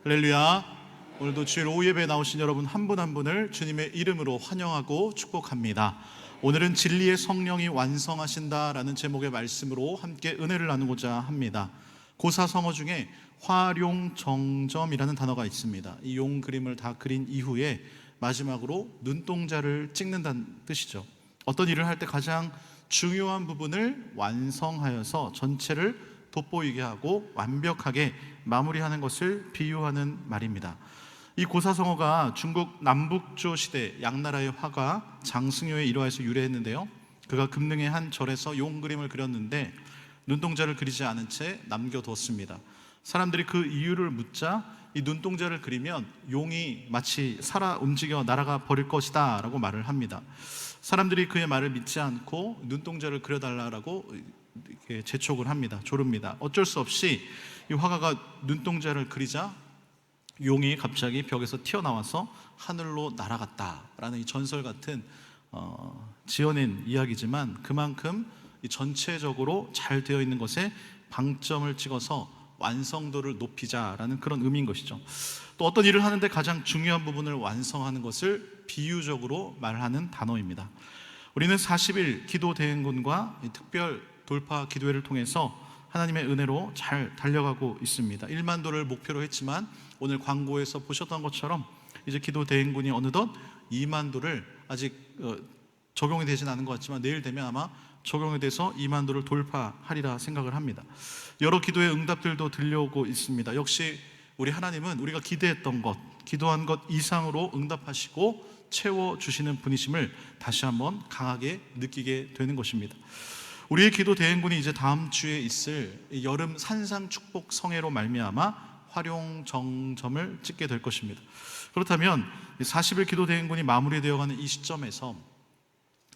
할렐루야. 오늘도 주일 오후 예배에 나오신 여러분 한 분 한 분을 주님의 이름으로 환영하고 축복합니다. 오늘은 진리의 성령이 완성하신다라는 제목의 말씀으로 함께 은혜를 나누고자 합니다. 고사성어 중에 화룡정점이라는 단어가 있습니다. 이 용 그림을 다 그린 이후에 마지막으로 눈동자를 찍는다는 뜻이죠. 어떤 일을 할 때 가장 중요한 부분을 완성하여서 전체를 돋보이게 하고 완벽하게 마무리하는 것을 비유하는 말입니다. 이 고사성어가 중국 남북조 시대 양나라의 화가 장승효의 일화에서 유래했는데요, 그가 금능의 한 절에서 용 그림을 그렸는데 눈동자를 그리지 않은 채 남겨뒀습니다. 사람들이 그 이유를 묻자 이 눈동자를 그리면 용이 마치 살아 움직여 날아가 버릴 것이다 라고 말을 합니다. 사람들이 그의 말을 믿지 않고 눈동자를 그려달라고 이렇게 재촉을 합니다. 조릅니다. 어쩔 수 없이 이 화가가 눈동자를 그리자 용이 갑자기 벽에서 튀어나와서 하늘로 날아갔다라는 이 전설 같은 지어낸 이야기지만, 그만큼 이 전체적으로 잘 되어 있는 것에 방점을 찍어서 완성도를 높이자라는 그런 의미인 것이죠. 또 어떤 일을 하는데 가장 중요한 부분을 완성하는 것을 비유적으로 말하는 단어입니다. 우리는 40일 기도 대행군과 특별 돌파 기도회를 통해서 하나님의 은혜로 잘 달려가고 있습니다. 1만도를 목표로 했지만 오늘 광고에서 보셨던 것처럼 이제 기도 대행군이 어느덧 2만도를 아직 적용이 되진 않은 것 같지만 내일 되면 아마 적용이 돼서 2만도를 돌파하리라 생각을 합니다. 여러 기도의 응답들도 들려오고 있습니다. 역시 우리 하나님은 우리가 기대했던 것, 기도한 것 이상으로 응답하시고 채워주시는 분이심을 다시 한번 강하게 느끼게 되는 것입니다. 우리의 기도 대행군이 이제 다음 주에 있을 여름 산상 축복 성회로 말미암아 화룡정점을 찍게 될 것입니다. 그렇다면 40일 기도 대행군이 마무리되어가는 이 시점에서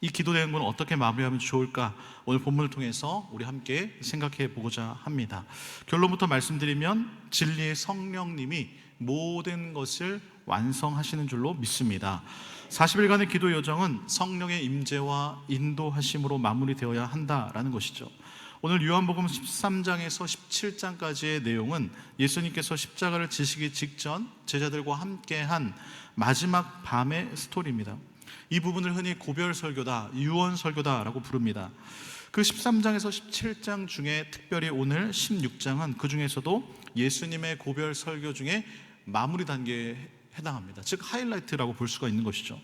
이 기도 대행군을 어떻게 마무리하면 좋을까, 오늘 본문을 통해서 우리 함께 생각해 보고자 합니다. 결론부터 말씀드리면 진리의 성령님이 모든 것을 완성하시는 줄로 믿습니다. 40일간의 기도 여정은 성령의 임재와 인도하심으로 마무리되어야 한다라는 것이죠. 오늘 요한복음 13장에서 17장까지의 내용은 예수님께서 십자가를 지시기 직전 제자들과 함께한 마지막 밤의 스토리입니다. 이 부분을 흔히 고별 설교다, 유언 설교다라고 부릅니다. 그 13장에서 17장 중에 특별히 오늘 16장은 그 중에서도 예수님의 고별 설교 중에 마무리 단계에 해당합니다. 즉 하이라이트라고 볼 수가 있는 것이죠.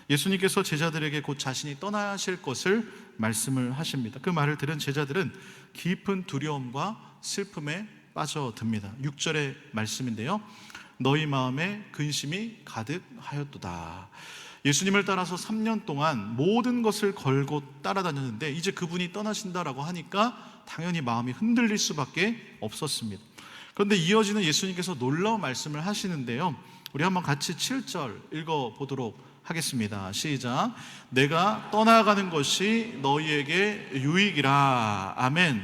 예수님께서 제자들에게 곧 자신이 떠나실 것을 말씀을 하십니다. 그 말을 들은 제자들은 깊은 두려움과 슬픔에 빠져듭니다. 6절의 말씀인데요, 너희 마음에 근심이 가득하였도다. 예수님을 따라서 3년 동안 모든 것을 걸고 따라다녔는데 이제 그분이 떠나신다라고 하니까 당연히 마음이 흔들릴 수밖에 없었습니다. 그런데 이어지는 예수님께서 놀라운 말씀을 하시는데요, 우리 한번 같이 7절 읽어보도록 하겠습니다. 시작. 내가 떠나가는 것이 너희에게 유익이라. 아멘.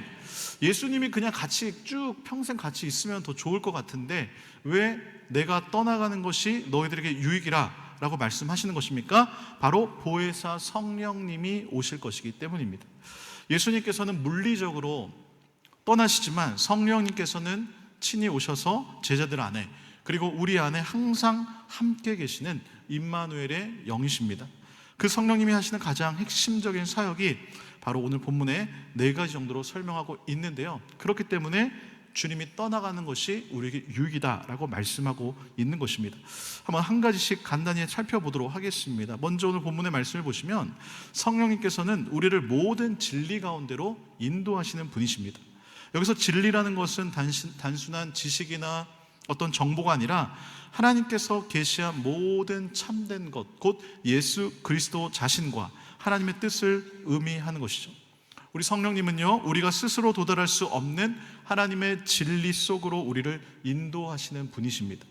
예수님이 그냥 같이 쭉 평생 같이 있으면 더 좋을 것 같은데 왜 내가 떠나가는 것이 너희들에게 유익이라 라고 말씀하시는 것입니까? 바로 보혜사 성령님이 오실 것이기 때문입니다. 예수님께서는 물리적으로 떠나시지만 성령님께서는 친히 오셔서 제자들 안에, 그리고 우리 안에 항상 함께 계시는 임마누엘의 영이십니다. 그 성령님이 하시는 가장 핵심적인 사역이 바로 오늘 본문에 4가지 정도로 설명하고 있는데요, 그렇기 때문에 주님이 떠나가는 것이 우리에게 유익이다라고 말씀하고 있는 것입니다. 한번 한 가지씩 간단히 살펴보도록 하겠습니다. 먼저 오늘 본문의 말씀을 보시면 성령님께서는 우리를 모든 진리 가운데로 인도하시는 분이십니다. 여기서 진리라는 것은 단순한 지식이나 어떤 정보가 아니라 하나님께서 계시한 모든 참된 것, 곧 예수 그리스도 자신과 하나님의 뜻을 의미하는 것이죠. 우리 성령님은요, 우리가 스스로 도달할 수 없는 하나님의 진리 속으로 우리를 인도하시는 분이십니다.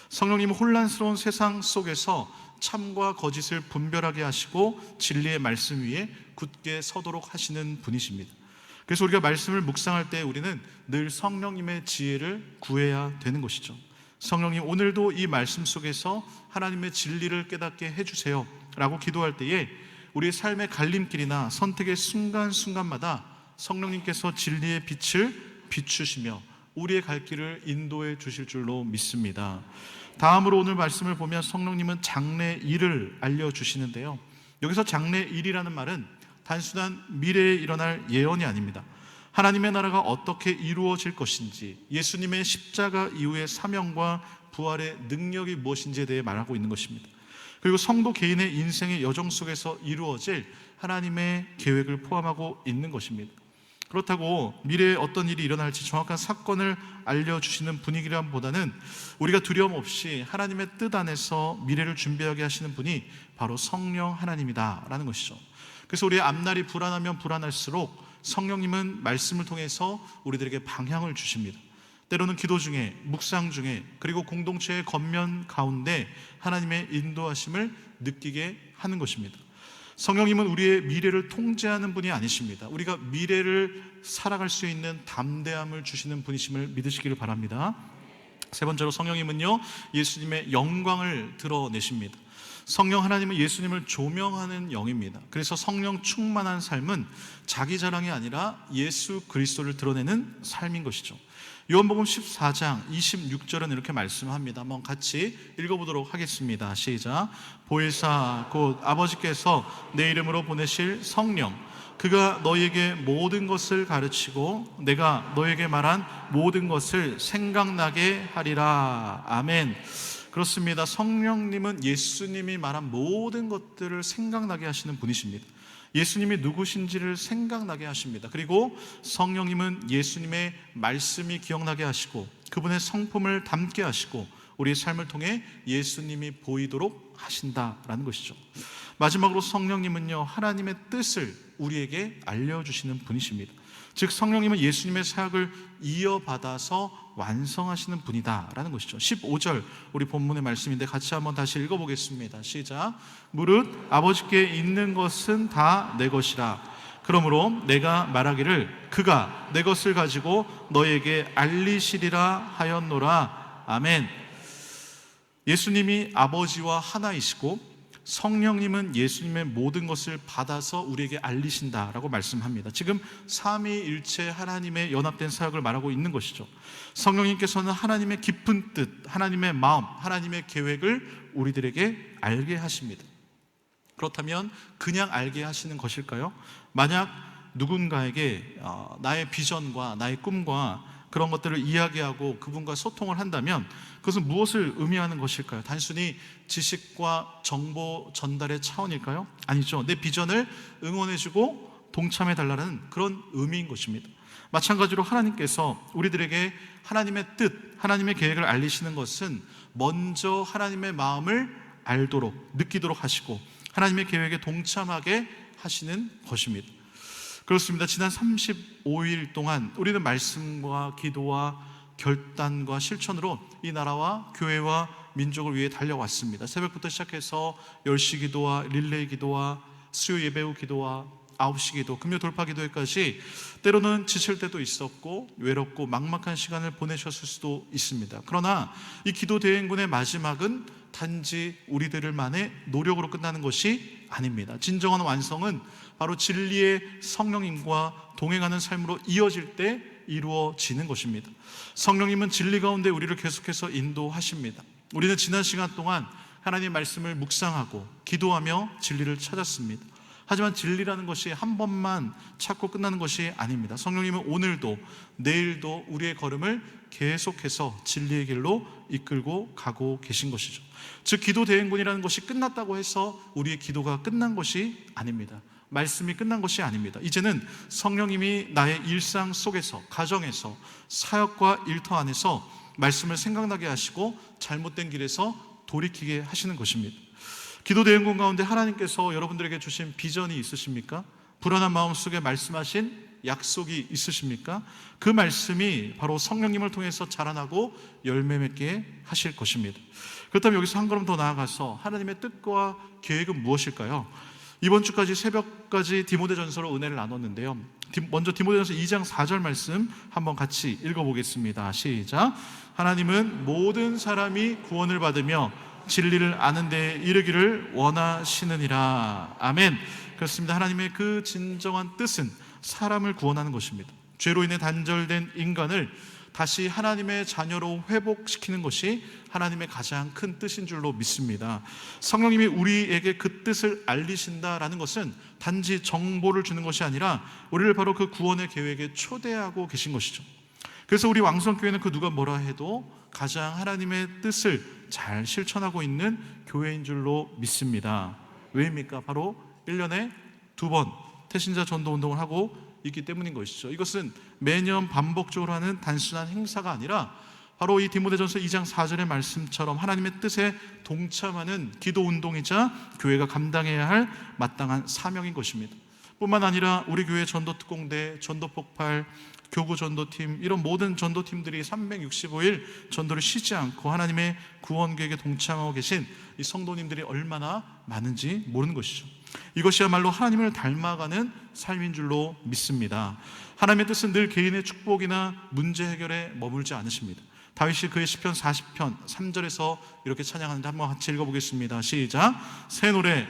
성령님은 혼란스러운 세상 속에서 참과 거짓을 분별하게 하시고 진리의 말씀 위에 굳게 서도록 하시는 분이십니다. 그래서 우리가 말씀을 묵상할 때 우리는 늘 성령님의 지혜를 구해야 되는 것이죠. 성령님, 오늘도 이 말씀 속에서 하나님의 진리를 깨닫게 해주세요 라고 기도할 때에 우리의 삶의 갈림길이나 선택의 순간순간마다 성령님께서 진리의 빛을 비추시며 우리의 갈 길을 인도해 주실 줄로 믿습니다. 다음으로 오늘 말씀을 보면 성령님은 장래일을 알려주시는데요, 여기서 장래일이라는 말은 단순한 미래에 일어날 예언이 아닙니다. 하나님의 나라가 어떻게 이루어질 것인지, 예수님의 십자가 이후의 사명과 부활의 능력이 무엇인지에 대해 말하고 있는 것입니다. 그리고 성도 개인의 인생의 여정 속에서 이루어질 하나님의 계획을 포함하고 있는 것입니다. 그렇다고 미래에 어떤 일이 일어날지 정확한 사건을 알려주시는 분위기보다는 우리가 두려움 없이 하나님의 뜻 안에서 미래를 준비하게 하시는 분이 바로 성령 하나님이다라는 것이죠. 그래서 우리의 앞날이 불안하면 불안할수록 성령님은 말씀을 통해서 우리들에게 방향을 주십니다. 때로는 기도 중에, 묵상 중에, 그리고 공동체의 겉면 가운데 하나님의 인도하심을 느끼게 하는 것입니다. 성령님은 우리의 미래를 통제하는 분이 아니십니다. 우리가 미래를 살아갈 수 있는 담대함을 주시는 분이심을 믿으시기를 바랍니다. 세 번째로 성령님은요, 예수님의 영광을 드러내십니다. 성령 하나님은 예수님을 조명하는 영입니다. 그래서 성령 충만한 삶은 자기 자랑이 아니라 예수 그리스도를 드러내는 삶인 것이죠. 요한복음 14장 26절은 이렇게 말씀합니다. 한번 같이 읽어보도록 하겠습니다. 시작. 보혜사 곧 아버지께서 내 이름으로 보내실 성령, 그가 너희에게 모든 것을 가르치고 내가 너희에게 말한 모든 것을 생각나게 하리라. 아멘. 그렇습니다. 성령님은 예수님이 말한 모든 것들을 생각나게 하시는 분이십니다. 예수님이 누구신지를 생각나게 하십니다. 그리고 성령님은 예수님의 말씀이 기억나게 하시고 그분의 성품을 담게 하시고 우리의 삶을 통해 예수님이 보이도록 하신다라는 것이죠. 마지막으로 성령님은요, 하나님의 뜻을 우리에게 알려주시는 분이십니다. 즉 성령님은 예수님의 사역을 이어받아서 완성하시는 분이다라는 것이죠. 15절 우리 본문의 말씀인데 같이 한번 다시 읽어보겠습니다. 시작. 무릇 아버지께 있는 것은 다 내 것이라. 그러므로 내가 말하기를 그가 내 것을 가지고 너에게 알리시리라 하였노라. 아멘. 예수님이 아버지와 하나이시고 성령님은 예수님의 모든 것을 받아서 우리에게 알리신다라고 말씀합니다. 지금 삼위일체 하나님의 연합된 사역을 말하고 있는 것이죠. 성령님께서는 하나님의 깊은 뜻, 하나님의 마음, 하나님의 계획을 우리들에게 알게 하십니다. 그렇다면 그냥 알게 하시는 것일까요? 만약 누군가에게 나의 비전과 나의 꿈과 그런 것들을 이야기하고 그분과 소통을 한다면 그것은 무엇을 의미하는 것일까요? 단순히 지식과 정보 전달의 차원일까요? 아니죠. 내 비전을 응원해주고 동참해달라는 그런 의미인 것입니다. 마찬가지로 하나님께서 우리들에게 하나님의 뜻, 하나님의 계획을 알리시는 것은 먼저 하나님의 마음을 알도록, 느끼도록 하시고 하나님의 계획에 동참하게 하시는 것입니다. 그렇습니다. 지난 35일 동안 우리는 말씀과 기도와 결단과 실천으로 이 나라와 교회와 민족을 위해 달려왔습니다. 새벽부터 시작해서 10시 기도와 릴레이 기도와 수요 예배 후 기도와 9시 기도, 금요 돌파 기도회까지 때로는 지칠 때도 있었고 외롭고 막막한 시간을 보내셨을 수도 있습니다. 그러나 이 기도 대행군의 마지막은 단지 우리들만의 노력으로 끝나는 것이 아닙니다. 진정한 완성은 바로 진리의 성령님과 동행하는 삶으로 이어질 때 이루어지는 것입니다. 성령님은 진리 가운데 우리를 계속해서 인도하십니다. 우리는 지난 시간 동안 하나님의 말씀을 묵상하고 기도하며 진리를 찾았습니다. 하지만 진리라는 것이 한 번만 찾고 끝나는 것이 아닙니다. 성령님은 오늘도 내일도 우리의 걸음을 계속해서 진리의 길로 이끌고 가고 계신 것이죠. 즉 기도 대행군이라는 것이 끝났다고 해서 우리의 기도가 끝난 것이 아닙니다. 말씀이 끝난 것이 아닙니다. 이제는 성령님이 나의 일상 속에서, 가정에서, 사역과 일터 안에서 말씀을 생각나게 하시고 잘못된 길에서 돌이키게 하시는 것입니다. 기도 대행군 가운데 하나님께서 여러분들에게 주신 비전이 있으십니까? 불안한 마음속에 말씀하신 약속이 있으십니까? 그 말씀이 바로 성령님을 통해서 자라나고 열매 맺게 하실 것입니다. 그렇다면 여기서 한 걸음 더 나아가서 하나님의 뜻과 계획은 무엇일까요? 이번 주까지 새벽까지 디모데전서로 은혜를 나눴는데요. 먼저 디모데전서 2장 4절 말씀 한번 같이 읽어보겠습니다. 시작. 하나님은 모든 사람이 구원을 받으며 진리를 아는 데에 이르기를 원하시느니라. 아멘. 그렇습니다. 하나님의 그 진정한 뜻은 사람을 구원하는 것입니다. 죄로 인해 단절된 인간을 다시 하나님의 자녀로 회복시키는 것이 하나님의 가장 큰 뜻인 줄로 믿습니다. 성령님이 우리에게 그 뜻을 알리신다라는 것은 단지 정보를 주는 것이 아니라 우리를 바로 그 구원의 계획에 초대하고 계신 것이죠. 그래서 우리 왕성교회는 그 누가 뭐라 해도 가장 하나님의 뜻을 잘 실천하고 있는 교회인 줄로 믿습니다. 왜입니까? 바로 1년에 2번 태신자 전도 운동을 하고 있기 때문인 것이죠. 이것은 매년 반복적으로 하는 단순한 행사가 아니라 바로 이 디모데전서 2장 4절의 말씀처럼 하나님의 뜻에 동참하는 기도 운동이자 교회가 감당해야 할 마땅한 사명인 것입니다. 뿐만 아니라 우리 교회 전도특공대, 전도폭발, 교구 전도팀, 이런 모든 전도팀들이 365일 전도를 쉬지 않고 하나님의 구원 계획에 동참하고 계신 이 성도님들이 얼마나 많은지 모르는 것이죠. 이것이야말로 하나님을 닮아가는 삶인 줄로 믿습니다. 하나님의 뜻은 늘 개인의 축복이나 문제 해결에 머물지 않으십니다. 다윗이 그의 시편 40편 3절에서 이렇게 찬양하는데 한번 같이 읽어보겠습니다. 시작. 새 노래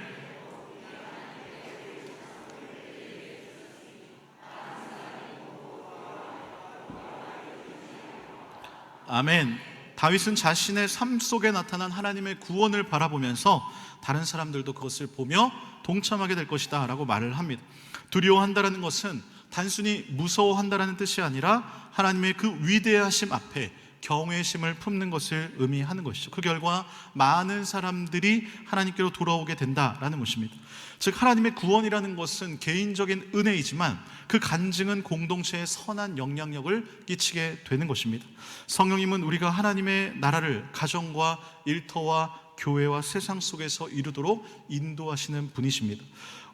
아멘. 다윗은 자신의 삶 속에 나타난 하나님의 구원을 바라보면서 다른 사람들도 그것을 보며 동참하게 될 것이다 라고 말을 합니다. 두려워한다라는 것은 단순히 무서워한다라는 뜻이 아니라 하나님의 그 위대하심 앞에 경외심을 품는 것을 의미하는 것이죠. 그 결과 많은 사람들이 하나님께로 돌아오게 된다라는 것입니다. 즉 하나님의 구원이라는 것은 개인적인 은혜이지만 그 간증은 공동체에 선한 영향력을 끼치게 되는 것입니다. 성령님은 우리가 하나님의 나라를 가정과 일터와 교회와 세상 속에서 이루도록 인도하시는 분이십니다.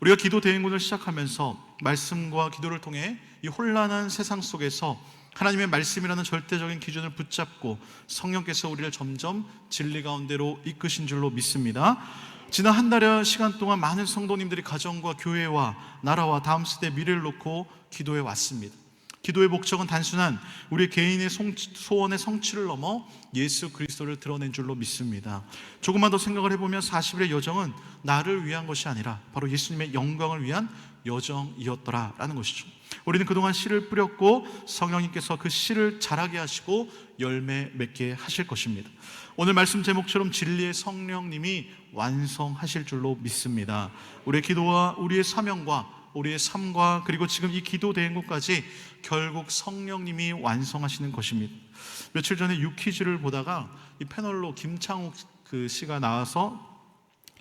우리가 기도 대행군을 시작하면서 말씀과 기도를 통해 이 혼란한 세상 속에서 하나님의 말씀이라는 절대적인 기준을 붙잡고 성령께서 우리를 점점 진리 가운데로 이끄신 줄로 믿습니다. 지난 한 달여 시간 동안 많은 성도님들이 가정과 교회와 나라와 다음 세대 미래를 놓고 기도해 왔습니다. 기도의 목적은 단순한 우리 개인의 소원의 성취를 넘어 예수 그리스도를 드러낸 줄로 믿습니다. 조금만 더 생각을 해보면 40일의 여정은 나를 위한 것이 아니라 바로 예수님의 영광을 위한 여정이었더라라는 것이죠. 우리는 그동안 씨를 뿌렸고 성령님께서 그 씨를 자라게 하시고 열매 맺게 하실 것입니다. 오늘 말씀 제목처럼 진리의 성령님이 완성하실 줄로 믿습니다. 우리의 기도와 우리의 사명과 우리의 삶과 그리고 지금 이 기도 대행국까지 결국 성령님이 완성하시는 것입니다. 며칠 전에 유퀴즈를 보다가 이 패널로 김창욱 씨가 나와서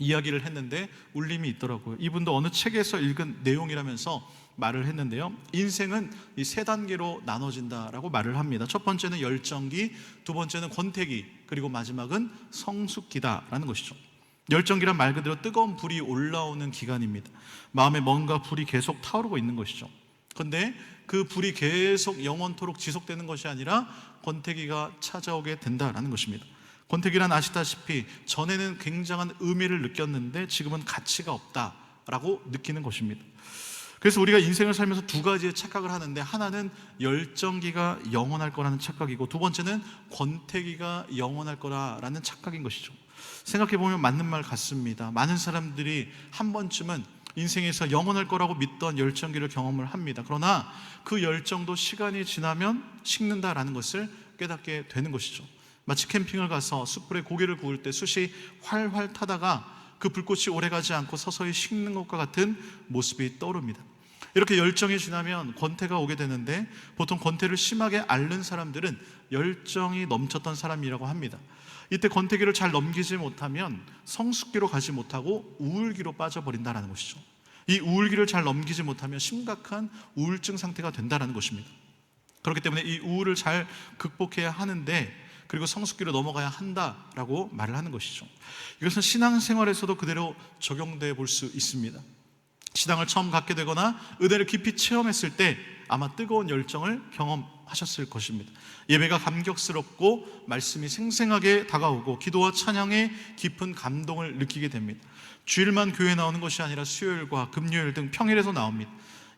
이야기를 했는데 울림이 있더라고요. 이분도 어느 책에서 읽은 내용이라면서 말을 했는데요, 인생은 이 3단계로 나눠진다라고 말을 합니다. 첫 번째는 열정기, 두 번째는 권태기, 그리고 마지막은 성숙기다라는 것이죠. 열정기란 말 그대로 뜨거운 불이 올라오는 기간입니다. 마음에 뭔가 불이 계속 타오르고 있는 것이죠. 그런데 그 불이 계속 영원토록 지속되는 것이 아니라 권태기가 찾아오게 된다라는 것입니다. 권태기란 아시다시피 전에는 굉장한 의미를 느꼈는데 지금은 가치가 없다라고 느끼는 것입니다. 그래서 우리가 인생을 살면서 두 가지의 착각을 하는데, 하나는 열정기가 영원할 거라는 착각이고, 두 번째는 권태기가 영원할 거라는 착각인 것이죠. 생각해보면 맞는 말 같습니다. 많은 사람들이 한 번쯤은 인생에서 영원할 거라고 믿던 열정기를 경험을 합니다. 그러나 그 열정도 시간이 지나면 식는다라는 것을 깨닫게 되는 것이죠. 마치 캠핑을 가서 숯불에 고기를 구울 때 숯이 활활 타다가 그 불꽃이 오래가지 않고 서서히 식는 것과 같은 모습이 떠오릅니다. 이렇게 열정이 지나면 권태가 오게 되는데, 보통 권태를 심하게 앓는 사람들은 열정이 넘쳤던 사람이라고 합니다. 이때 권태기를 잘 넘기지 못하면 성숙기로 가지 못하고 우울기로 빠져버린다는 것이죠. 이 우울기를 잘 넘기지 못하면 심각한 우울증 상태가 된다는 것입니다. 그렇기 때문에 이 우울을 잘 극복해야 하는데, 그리고 성숙기로 넘어가야 한다라고 말을 하는 것이죠. 이것은 신앙생활에서도 그대로 적용되어 볼 수 있습니다. 신앙을 처음 갖게 되거나 은혜를 깊이 체험했을 때 아마 뜨거운 열정을 경험하셨을 것입니다. 예배가 감격스럽고 말씀이 생생하게 다가오고 기도와 찬양에 깊은 감동을 느끼게 됩니다. 주일만 교회에 나오는 것이 아니라 수요일과 금요일 등 평일에도 나옵니다.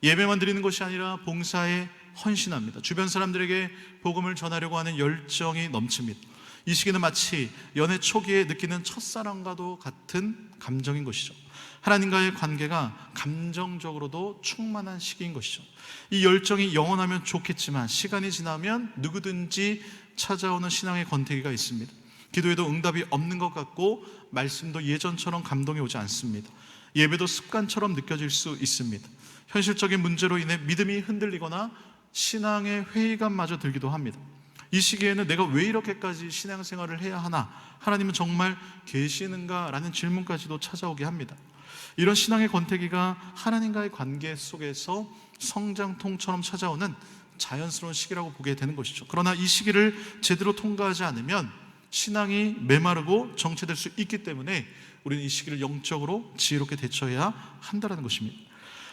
예배만 드리는 것이 아니라 봉사에 헌신합니다. 주변 사람들에게 복음을 전하려고 하는 열정이 넘칩니다. 이 시기는 마치 연애 초기에 느끼는 첫사랑과도 같은 감정인 것이죠. 하나님과의 관계가 감정적으로도 충만한 시기인 것이죠. 이 열정이 영원하면 좋겠지만 시간이 지나면 누구든지 찾아오는 신앙의 권태기가 있습니다. 기도에도 응답이 없는 것 같고 말씀도 예전처럼 감동이 오지 않습니다. 예배도 습관처럼 느껴질 수 있습니다. 현실적인 문제로 인해 믿음이 흔들리거나 신앙의 회의감마저 들기도 합니다. 이 시기에는 내가 왜 이렇게까지 신앙생활을 해야 하나? 하나님은 정말 계시는가? 라는 질문까지도 찾아오게 합니다. 이런 신앙의 권태기가 하나님과의 관계 속에서 성장통처럼 찾아오는 자연스러운 시기라고 보게 되는 것이죠. 그러나 이 시기를 제대로 통과하지 않으면 신앙이 메마르고 정체될 수 있기 때문에 우리는 이 시기를 영적으로 지혜롭게 대처해야 한다는 것입니다.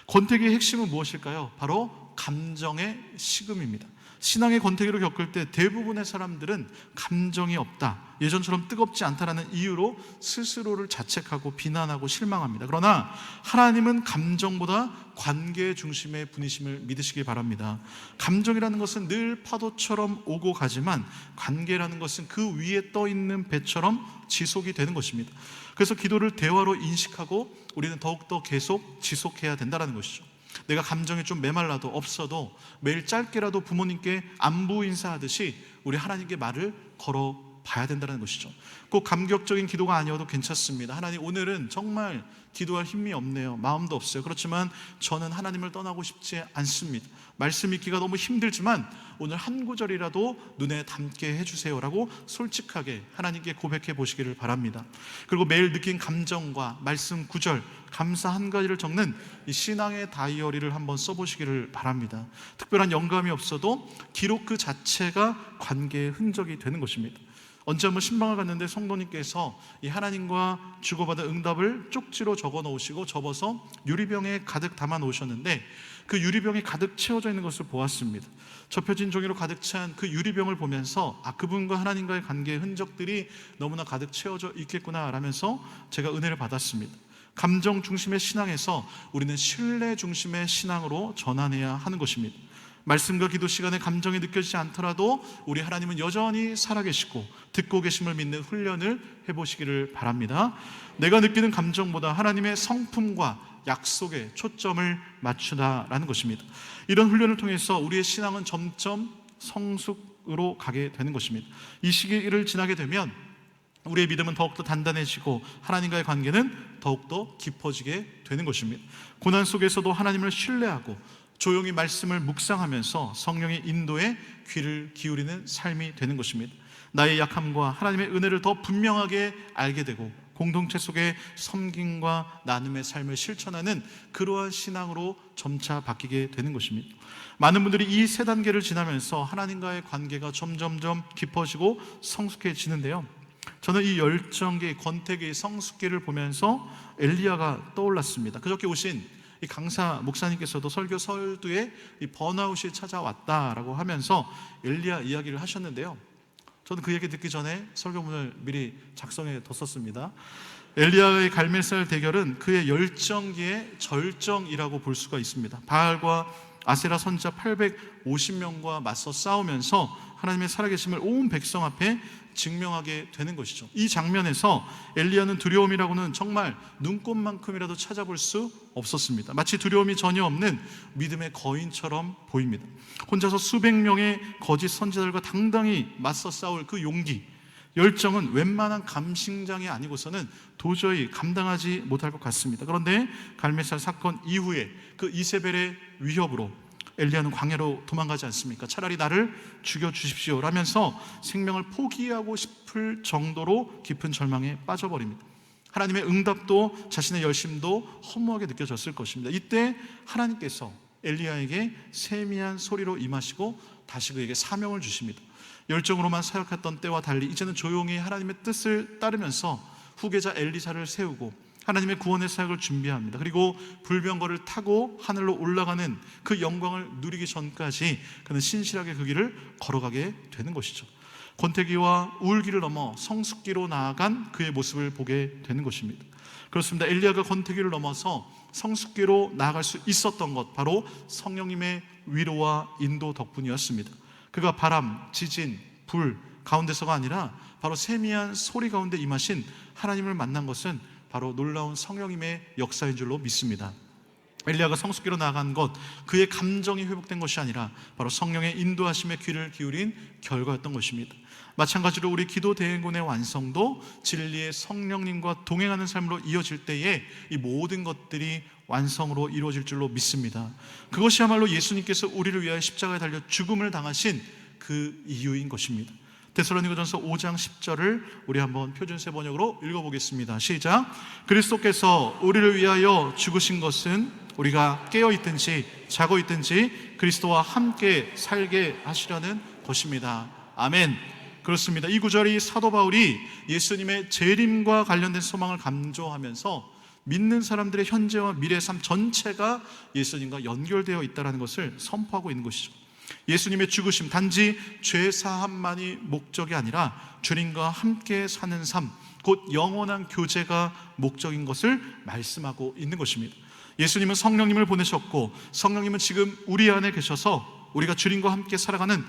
권태기의 핵심은 무엇일까요? 바로 감정의 식음입니다. 신앙의 권태기를 겪을 때 대부분의 사람들은 감정이 없다, 예전처럼 뜨겁지 않다라는 이유로 스스로를 자책하고 비난하고 실망합니다. 그러나 하나님은 감정보다 관계 중심의 분이심을 믿으시기 바랍니다. 감정이라는 것은 늘 파도처럼 오고 가지만 관계라는 것은 그 위에 떠 있는 배처럼 지속이 되는 것입니다. 그래서 기도를 대화로 인식하고 우리는 더욱더 계속 지속해야 된다는 것이죠. 내가 감정이 좀 메말라도 없어도 매일 짧게라도 부모님께 안부 인사하듯이 우리 하나님께 말을 걸어 봐야 된다는 것이죠. 꼭 감격적인 기도가 아니어도 괜찮습니다. 하나님, 오늘은 정말 기도할 힘이 없네요. 마음도 없어요. 그렇지만 저는 하나님을 떠나고 싶지 않습니다. 말씀 읽기가 너무 힘들지만 오늘 한 구절이라도 눈에 담게 해주세요라고 솔직하게 하나님께 고백해 보시기를 바랍니다. 그리고 매일 느낀 감정과 말씀 구절, 감사 한 가지를 적는 이 신앙의 다이어리를 한번 써보시기를 바랍니다. 특별한 영감이 없어도 기록 그 자체가 관계의 흔적이 되는 것입니다. 언제 한번 신방을 갔는데 성도님께서 이 하나님과 주고받은 응답을 쪽지로 적어 놓으시고 접어서 유리병에 가득 담아 놓으셨는데 그 유리병이 가득 채워져 있는 것을 보았습니다. 접혀진 종이로 가득 찬 그 유리병을 보면서 그분과 하나님과의 관계의 흔적들이 너무나 가득 채워져 있겠구나 라면서 제가 은혜를 받았습니다. 감정 중심의 신앙에서 우리는 신뢰 중심의 신앙으로 전환해야 하는 것입니다. 말씀과 기도 시간에 감정이 느껴지지 않더라도 우리 하나님은 여전히 살아계시고 듣고 계심을 믿는 훈련을 해보시기를 바랍니다. 내가 느끼는 감정보다 하나님의 성품과 약속에 초점을 맞추다라는 것입니다. 이런 훈련을 통해서 우리의 신앙은 점점 성숙으로 가게 되는 것입니다. 이 시기를 지나게 되면 우리의 믿음은 더욱더 단단해지고 하나님과의 관계는 더욱더 깊어지게 되는 것입니다. 고난 속에서도 하나님을 신뢰하고 조용히 말씀을 묵상하면서 성령의 인도에 귀를 기울이는 삶이 되는 것입니다. 나의 약함과 하나님의 은혜를 더 분명하게 알게 되고 공동체 속의 섬김과 나눔의 삶을 실천하는 그러한 신앙으로 점차 바뀌게 되는 것입니다. 많은 분들이 이 세 단계를 지나면서 하나님과의 관계가 점점점 깊어지고 성숙해지는데요, 저는 이 열정기, 권태기, 성숙기를 보면서 엘리야가 떠올랐습니다. 그저께 오신 이 강사 목사님께서도 설교 설두에 이 번아웃이 찾아왔다라고 하면서 엘리야 이야기를 하셨는데요, 저는 그 얘기 듣기 전에 설교문을 미리 작성해 뒀었습니다. 엘리야의 갈멜살 대결은 그의 열정기의 절정이라고 볼 수가 있습니다. 바알과 아세라 선지자 850명과 맞서 싸우면서 하나님의 살아계심을 온 백성 앞에 증명하게 되는 것이죠. 이 장면에서 엘리야는 두려움이라고는 정말 눈꼽만큼이라도 찾아볼 수 없었습니다. 마치 두려움이 전혀 없는 믿음의 거인처럼 보입니다. 혼자서 수백 명의 거짓 선지자들과 당당히 맞서 싸울 그 용기, 열정은 웬만한 감신장이 아니고서는 도저히 감당하지 못할 것 같습니다. 그런데 갈멜살 사건 이후에 그 이세벨의 위협으로 엘리야는 광야로 도망가지 않습니까? 차라리 나를 죽여주십시오 라면서 생명을 포기하고 싶을 정도로 깊은 절망에 빠져버립니다. 하나님의 응답도 자신의 열심도 허무하게 느껴졌을 것입니다. 이때 하나님께서 엘리야에게 세미한 소리로 임하시고 다시 그에게 사명을 주십니다. 열정으로만 사역했던 때와 달리 이제는 조용히 하나님의 뜻을 따르면서 후계자 엘리사를 세우고 하나님의 구원의 사역을 준비합니다. 그리고 불병거를 타고 하늘로 올라가는 그 영광을 누리기 전까지 그는 신실하게 그 길을 걸어가게 되는 것이죠. 권태기와 우울기를 넘어 성숙기로 나아간 그의 모습을 보게 되는 것입니다. 그렇습니다. 엘리야가 권태기를 넘어서 성숙기로 나아갈 수 있었던 것, 바로 성령님의 위로와 인도 덕분이었습니다. 그가 바람, 지진, 불 가운데서가 아니라 바로 세미한 소리 가운데 임하신 하나님을 만난 것은 바로 놀라운 성령님의 역사인 줄로 믿습니다. 엘리야가 성숙기로 나아간 것, 그의 감정이 회복된 것이 아니라 바로 성령의 인도하심에 귀를 기울인 결과였던 것입니다. 마찬가지로 우리 기도 대행군의 완성도 진리의 성령님과 동행하는 삶으로 이어질 때에 이 모든 것들이 완성으로 이루어질 줄로 믿습니다. 그것이야말로 예수님께서 우리를 위하여 십자가에 달려 죽음을 당하신 그 이유인 것입니다. 데살로니가전서 5장 10절을 우리 한번 표준세 번역으로 읽어보겠습니다. 시작. 그리스도께서 우리를 위하여 죽으신 것은 우리가 깨어있든지 자고 있든지 그리스도와 함께 살게 하시려는 것입니다. 아멘. 그렇습니다. 이 구절이 사도 바울이 예수님의 재림과 관련된 소망을 강조하면서 믿는 사람들의 현재와 미래 삶 전체가 예수님과 연결되어 있다는 것을 선포하고 있는 것이죠. 예수님의 죽으심, 단지 죄 사함만이 목적이 아니라 주님과 함께 사는 삶, 곧 영원한 교제가 목적인 것을 말씀하고 있는 것입니다. 예수님은 성령님을 보내셨고 성령님은 지금 우리 안에 계셔서 우리가 주님과 함께 살아가는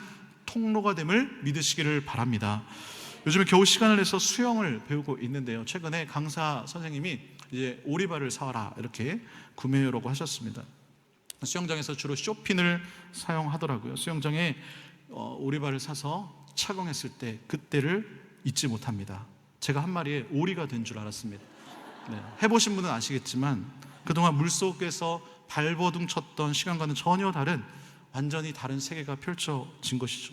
통로가 됨을 믿으시기를 바랍니다. 요즘에 겨우 시간을 내서 수영을 배우고 있는데요, 최근에 강사 선생님이 이제 오리발을 사와라 이렇게 구매하라고 하셨습니다. 수영장에서 주로 쇼핀을 사용하더라고요. 수영장에 오리발을 사서 착용했을 때 그때를 잊지 못합니다. 제가 한 마리의 오리가 된 줄 알았습니다. 네, 해보신 분은 아시겠지만 그동안 물속에서 발버둥 쳤던 시간과는 전혀 다른, 완전히 다른 세계가 펼쳐진 것이죠.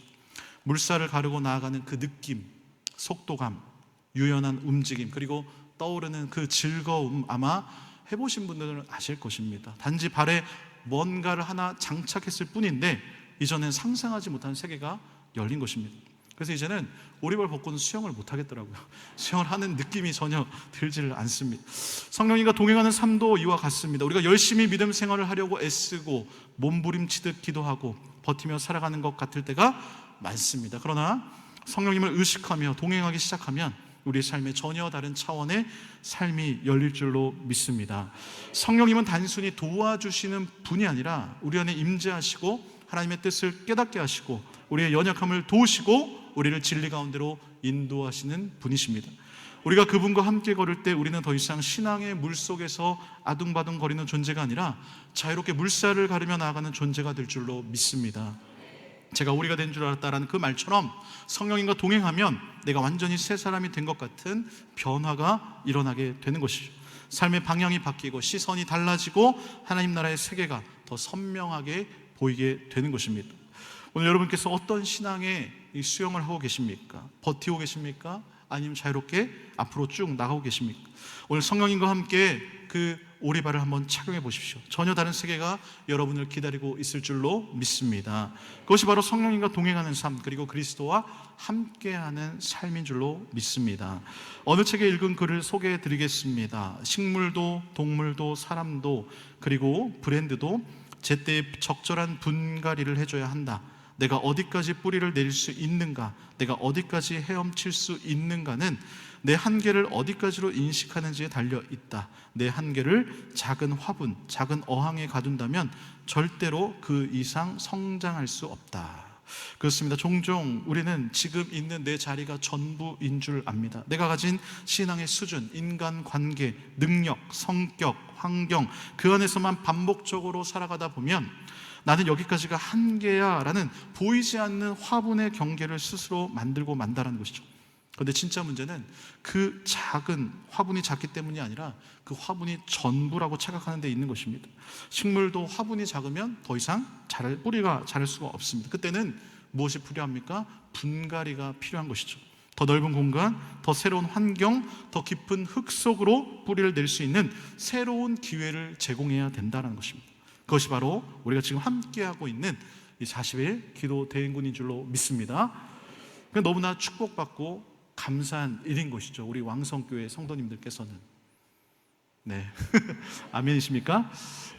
물살을 가르고 나아가는 그 느낌, 속도감, 유연한 움직임, 그리고 떠오르는 그 즐거움, 아마 해보신 분들은 아실 것입니다. 단지 발에 뭔가를 하나 장착했을 뿐인데 이전엔 상상하지 못한 세계가 열린 것입니다. 그래서 이제는 오리발 벗고는 수영을 못 하겠더라고요. 수영을 하는 느낌이 전혀 들지를 않습니다. 성령님과 동행하는 삶도 이와 같습니다. 우리가 열심히 믿음 생활을 하려고 애쓰고 몸부림치듯 기도하고 버티며 살아가는 것 같을 때가 많습니다. 그러나 성령님을 의식하며 동행하기 시작하면 우리의 삶에 전혀 다른 차원의 삶이 열릴 줄로 믿습니다. 성령님은 단순히 도와주시는 분이 아니라 우리 안에 임재하시고 하나님의 뜻을 깨닫게 하시고 우리의 연약함을 도우시고 우리를 진리 가운데로 인도하시는 분이십니다. 우리가 그분과 함께 걸을 때 우리는 더 이상 신앙의 물속에서 아둥바둥 거리는 존재가 아니라 자유롭게 물살을 가르며 나아가는 존재가 될 줄로 믿습니다. 제가 오리가 된 줄 알았다라는 그 말처럼 성령님과 동행하면 내가 완전히 새 사람이 된 것 같은 변화가 일어나게 되는 것이죠. 삶의 방향이 바뀌고 시선이 달라지고 하나님 나라의 세계가 더 선명하게 보이게 되는 것입니다. 오늘 여러분께서 어떤 신앙의 이 수영을 하고 계십니까? 버티고 계십니까? 아니면 자유롭게 앞으로 쭉 나가고 계십니까? 오늘 성령님과 함께 그 오리발을 한번 착용해 보십시오. 전혀 다른 세계가 여러분을 기다리고 있을 줄로 믿습니다. 그것이 바로 성령님과 동행하는 삶, 그리고 그리스도와 함께하는 삶인 줄로 믿습니다. 어느 책에 읽은 글을 소개해 드리겠습니다. 식물도 동물도 사람도 그리고 브랜드도 제때에 적절한 분갈이를 해줘야 한다. 내가 어디까지 뿌리를 내릴 수 있는가, 내가 어디까지 헤엄칠 수 있는가는 내 한계를 어디까지로 인식하는지에 달려 있다. 내 한계를 작은 화분, 작은 어항에 가둔다면 절대로 그 이상 성장할 수 없다. 그렇습니다. 종종 우리는 지금 있는 내 자리가 전부인 줄 압니다. 내가 가진 신앙의 수준, 인간관계, 능력, 성격, 환경, 그 안에서만 반복적으로 살아가다 보면 나는 여기까지가 한계야 라는 보이지 않는 화분의 경계를 스스로 만들고 만다라는 것이죠. 그런데 진짜 문제는 그 작은 화분이 작기 때문이 아니라 그 화분이 전부라고 착각하는 데 있는 것입니다. 식물도 화분이 작으면 더 이상 뿌리가 자랄 수가 없습니다. 그때는 무엇이 필요합니까? 분갈이가 필요한 것이죠. 더 넓은 공간, 더 새로운 환경, 더 깊은 흙 속으로 뿌리를 낼 수 있는 새로운 기회를 제공해야 된다는 것입니다. 그것이 바로 우리가 지금 함께하고 있는 이 40일 기도 대행군인 줄로 믿습니다. 너무나 축복받고 감사한 일인 것이죠. 우리 왕성교회 성도님들께서는. 네. 아멘이십니까?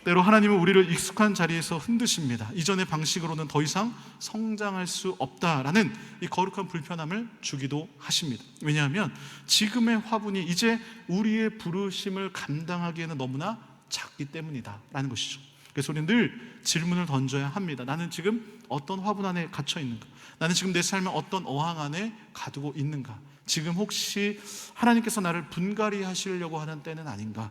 때로 하나님은 우리를 익숙한 자리에서 흔드십니다. 이전의 방식으로는 더 이상 성장할 수 없다라는 이 거룩한 불편함을 주기도 하십니다. 왜냐하면 지금의 화분이 이제 우리의 부르심을 감당하기에는 너무나 작기 때문이다 라는 것이죠. 그래서 우리는 늘 질문을 던져야 합니다. 나는 지금 어떤 화분 안에 갇혀 있는가? 나는 지금 내 삶을 어떤 어항 안에 가두고 있는가? 지금 혹시 하나님께서 나를 분갈이 하시려고 하는 때는 아닌가?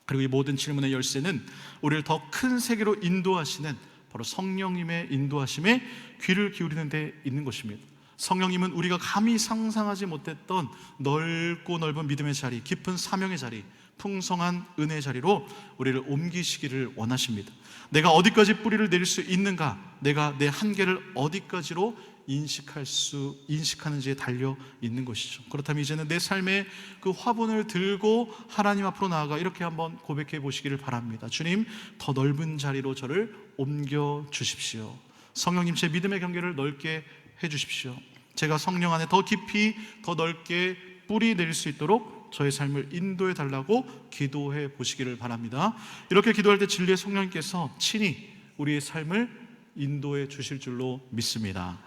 그리고 이 모든 질문의 열쇠는 우리를 더 큰 세계로 인도하시는 바로 성령님의 인도하심에 귀를 기울이는 데 있는 것입니다. 성령님은 우리가 감히 상상하지 못했던 넓고 넓은 믿음의 자리, 깊은 사명의 자리, 풍성한 은혜의 자리로 우리를 옮기시기를 원하십니다. 내가 어디까지 뿌리를 내릴 수 있는가? 내가 내 한계를 어디까지로 인식하는지에 달려 있는 것이죠. 그렇다면 이제는 내 삶의 그 화분을 들고 하나님 앞으로 나아가 이렇게 한번 고백해 보시기를 바랍니다. 주님, 더 넓은 자리로 저를 옮겨 주십시오. 성령님, 제 믿음의 경계를 넓게 해 주십시오. 제가 성령 안에 더 깊이 더 넓게 뿌리 내릴 수 있도록 저의 삶을 인도해 달라고 기도해 보시기를 바랍니다. 이렇게 기도할 때 진리의 성령님께서 친히 우리의 삶을 인도해 주실 줄로 믿습니다.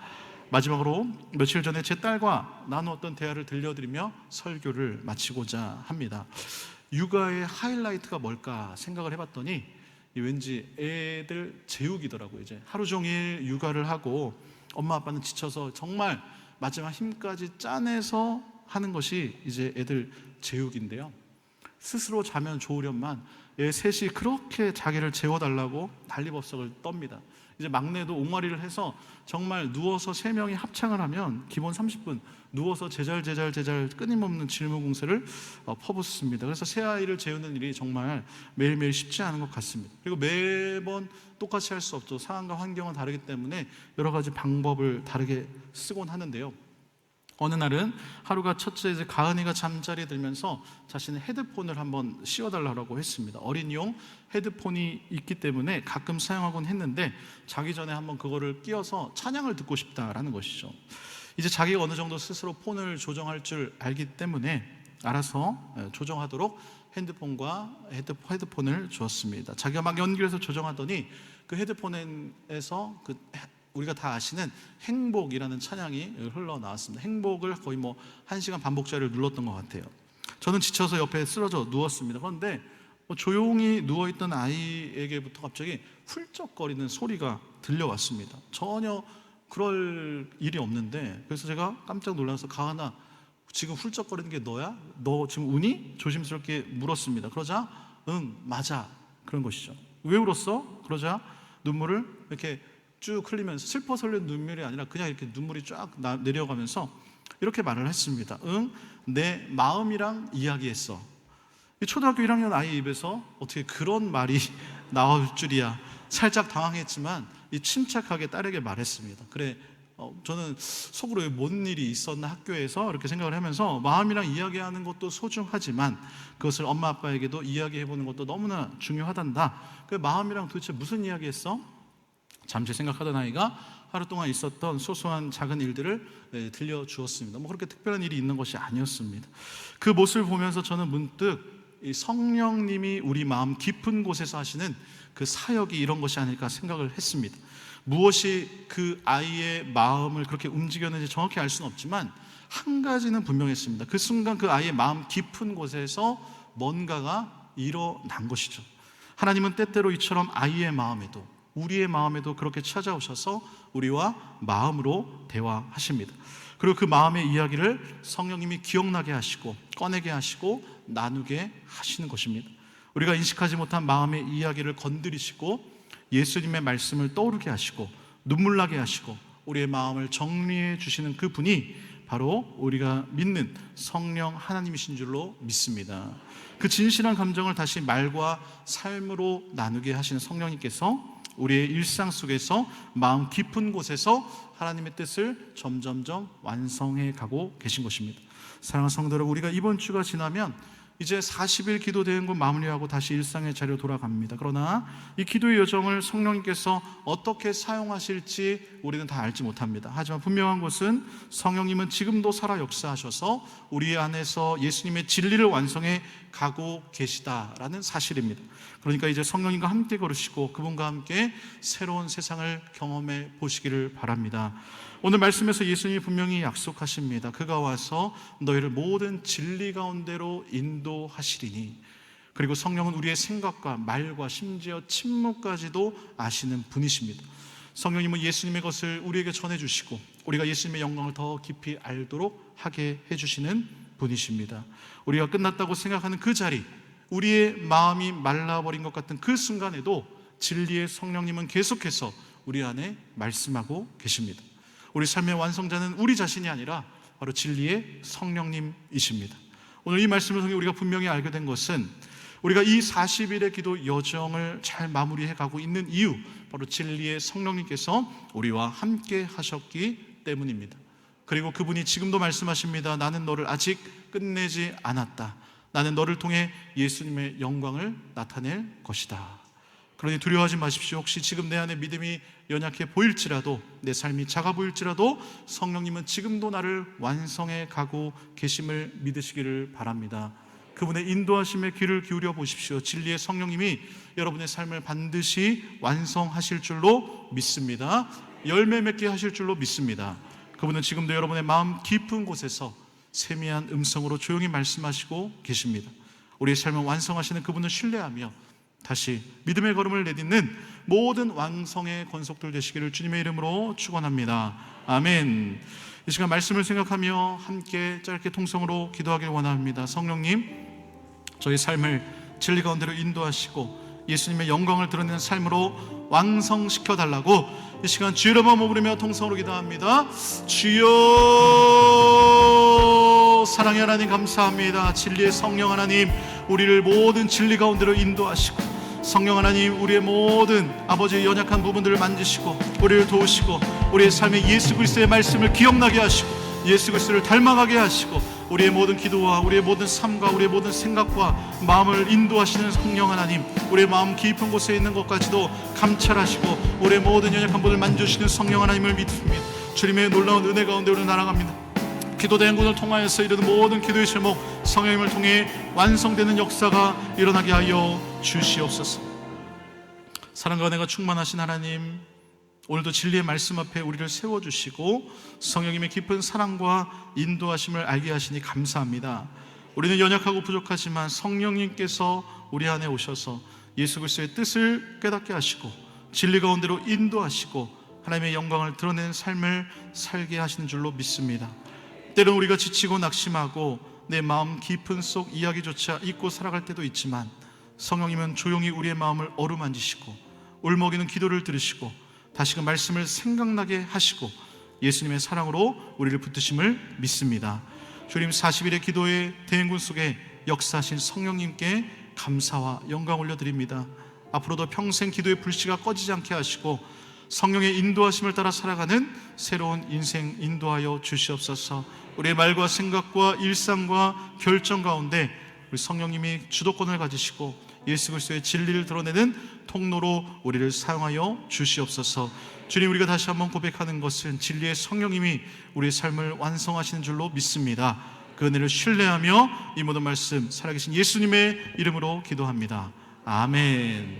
마지막으로 며칠 전에 제 딸과 나누었던 대화를 들려드리며 설교를 마치고자 합니다. 육아의 하이라이트가 뭘까 생각을 해봤더니 왠지 애들 재우기더라고요. 이제 하루 종일 육아를 하고 엄마 아빠는 지쳐서 정말 마지막 힘까지 짜내서 하는 것이 이제 애들 재우기인데요. 스스로 자면 좋으련만 애 셋이 그렇게 자기를 재워달라고 난리법석을 떱니다. 이제 막내도 옹알이를 해서 정말 누워서 세 명이 합창을 하면 기본 30분 누워서 제잘 끊임없는 질문 공세를 퍼붓습니다. 그래서 새 아이를 재우는 일이 정말 매일매일 쉽지 않은 것 같습니다. 그리고 매번 똑같이 할 수 없죠. 상황과 환경은 다르기 때문에 여러 가지 방법을 다르게 쓰곤 하는데요. 어느 날은 하루가 첫째 이제 가은이가 잠자리에 들면서 자신의 헤드폰을 한번 씌워달라고 했습니다. 어린이용 헤드폰이 있기 때문에 가끔 사용하곤 했는데 자기 전에 한번 그거를 끼워서 찬양을 듣고 싶다라는 것이죠. 이제 자기가 어느 정도 스스로 폰을 조정할 줄 알기 때문에 알아서 조정하도록 헤드폰을 주었습니다. 자기가 막 연결해서 조정하더니 그 헤드폰에서 우리가 다 아시는 행복이라는 찬양이 흘러나왔습니다. 행복을 거의 1시간 반복짜리를 눌렀던 것 같아요. 저는 지쳐서 옆에 쓰러져 누웠습니다. 그런데 조용히 누워있던 아이에게부터 갑자기 훌쩍거리는 소리가 들려왔습니다. 전혀 그럴 일이 없는데, 그래서 제가 깜짝 놀라서 가은아, 지금 훌쩍거리는 게 너야? 너 지금 우니? 조심스럽게 물었습니다. 그러자 응 맞아, 그런 것이죠. 왜 울었어? 그러자 눈물을 이렇게 쭉 흘리면서, 슬퍼서 흘린 눈물이 아니라 그냥 이렇게 눈물이 쫙 내려가면서 이렇게 말을 했습니다. 응, 내 마음이랑 이야기했어. 이 초등학교 1학년 아이 입에서 어떻게 그런 말이 나올 줄이야. 살짝 당황했지만 침착하게 딸에게 말했습니다. 그래, 저는 속으로 뭔 일이 있었나 학교에서 이렇게 생각을 하면서 마음이랑 이야기하는 것도 소중하지만 그것을 엄마 아빠에게도 이야기해보는 것도 너무나 중요하단다. 그 마음이랑 도대체 무슨 이야기했어? 잠시 생각하던 아이가 하루 동안 있었던 소소한 작은 일들을 들려주었습니다. 그렇게 특별한 일이 있는 것이 아니었습니다. 그 모습을 보면서 저는 문득 이 성령님이 우리 마음 깊은 곳에서 하시는 그 사역이 이런 것이 아닐까 생각을 했습니다. 무엇이 그 아이의 마음을 그렇게 움직였는지 정확히 알 수는 없지만 한 가지는 분명했습니다. 그 순간 그 아이의 마음 깊은 곳에서 뭔가가 일어난 것이죠. 하나님은 때때로 이처럼 아이의 마음에도 우리의 마음에도 그렇게 찾아오셔서 우리와 마음으로 대화하십니다. 그리고 그 마음의 이야기를 성령님이 기억나게 하시고 꺼내게 하시고 나누게 하시는 것입니다. 우리가 인식하지 못한 마음의 이야기를 건드리시고 예수님의 말씀을 떠오르게 하시고 눈물 나게 하시고 우리의 마음을 정리해 주시는 그 분이 바로 우리가 믿는 성령 하나님이신 줄로 믿습니다. 그 진실한 감정을 다시 말과 삶으로 나누게 하시는 성령님께서 우리의 일상 속에서 마음 깊은 곳에서 하나님의 뜻을 점점점 완성해 가고 계신 것입니다. 사랑하는 성도 여러분, 우리가 이번 주가 지나면 이제 40일 기도대행 군 마무리하고 다시 일상의 자리로 돌아갑니다. 그러나 이 기도의 여정을 성령님께서 어떻게 사용하실지 우리는 다 알지 못합니다. 하지만 분명한 것은 성령님은 지금도 살아 역사하셔서 우리 안에서 예수님의 진리를 완성해 가고 계시다라는 사실입니다. 그러니까 이제 성령님과 함께 걸으시고 그분과 함께 새로운 세상을 경험해 보시기를 바랍니다. 오늘 말씀에서 예수님이 분명히 약속하십니다. 그가 와서 너희를 모든 진리 가운데로 인도하시리니, 그리고 성령은 우리의 생각과 말과 심지어 침묵까지도 아시는 분이십니다. 성령님은 예수님의 것을 우리에게 전해주시고 우리가 예수님의 영광을 더 깊이 알도록 하게 해주시는 분이십니다. 우리가 끝났다고 생각하는 그 자리, 우리의 마음이 말라버린 것 같은 그 순간에도 진리의 성령님은 계속해서 우리 안에 말씀하고 계십니다. 우리 삶의 완성자는 우리 자신이 아니라 바로 진리의 성령님이십니다. 오늘 이 말씀을 통해 우리가 분명히 알게 된 것은 우리가 이 40일의 기도 여정을 잘 마무리해 가고 있는 이유, 바로 진리의 성령님께서 우리와 함께 하셨기 때문입니다. 그리고 그분이 지금도 말씀하십니다. 나는 너를 아직 끝내지 않았다. 나는 너를 통해 예수님의 영광을 나타낼 것이다. 그러니 두려워하지 마십시오. 혹시 지금 내 안에 믿음이 연약해 보일지라도, 내 삶이 작아 보일지라도 성령님은 지금도 나를 완성해 가고 계심을 믿으시기를 바랍니다. 그분의 인도하심에 귀를 기울여 보십시오. 진리의 성령님이 여러분의 삶을 반드시 완성하실 줄로 믿습니다. 열매 맺게 하실 줄로 믿습니다. 그분은 지금도 여러분의 마음 깊은 곳에서 세미한 음성으로 조용히 말씀하시고 계십니다. 우리의 삶을 완성하시는 그분을 신뢰하며 다시 믿음의 걸음을 내딛는 모든 완성의 권속들 되시기를 주님의 이름으로 축원합니다. 아멘. 이 시간 말씀을 생각하며 함께 짧게 통성으로 기도하길 원합니다. 성령님, 저희 삶을 진리 가운데로 인도하시고 예수님의 영광을 드러내는 삶으로 완성시켜 달라고 이 시간 주의 이름을 부르며 통성으로 기도합니다. 주여, 사랑의 하나님 감사합니다. 진리의 성령 하나님, 우리를 모든 진리 가운데로 인도하시고 성령 하나님, 우리의 모든 아버지의 연약한 부분들을 만지시고 우리를 도우시고 우리의 삶에 예수 그리스도의 말씀을 기억나게 하시고 예수 그리스도를 닮아가게 하시고 우리의 모든 기도와 우리의 모든 삶과 우리의 모든 생각과 마음을 인도하시는 성령 하나님, 우리의 마음 깊은 곳에 있는 것까지도 감찰하시고 우리의 모든 연약한 부분을 만져주시는 성령 하나님을 믿습니다. 주님의 놀라운 은혜 가운데 우리는 날아갑니다. 기도 대행군을 통하여서 이르는 모든 기도의 제목 성령님을 통해 완성되는 역사가 일어나게 하여 주시옵소서. 사랑과 은혜가 충만하신 하나님, 오늘도 진리의 말씀 앞에 우리를 세워주시고 성령님의 깊은 사랑과 인도하심을 알게 하시니 감사합니다. 우리는 연약하고 부족하지만 성령님께서 우리 안에 오셔서 예수 그리스도의 뜻을 깨닫게 하시고 진리 가운데로 인도하시고 하나님의 영광을 드러내는 삶을 살게 하시는 줄로 믿습니다. 때론 우리가 지치고 낙심하고 내 마음 깊은 속 이야기조차 잊고 살아갈 때도 있지만 성령님은 조용히 우리의 마음을 어루만지시고 울먹이는 기도를 들으시고 다시금 말씀을 생각나게 하시고 예수님의 사랑으로 우리를 붙드심을 믿습니다. 주님 40일의 기도의 대행군 속에 역사하신 성령님께 감사와 영광 올려드립니다. 앞으로도 평생 기도의 불씨가 꺼지지 않게 하시고 성령의 인도하심을 따라 살아가는 새로운 인생 인도하여 주시옵소서. 우리의 말과 생각과 일상과 결정 가운데 우리 성령님이 주도권을 가지시고 예수 그리스도의 진리를 드러내는 통로로 우리를 사용하여 주시옵소서. 주님, 우리가 다시 한번 고백하는 것은 진리의 성령님이 우리의 삶을 완성하시는 줄로 믿습니다. 그 은혜를 신뢰하며 이 모든 말씀 살아계신 예수님의 이름으로 기도합니다. 아멘.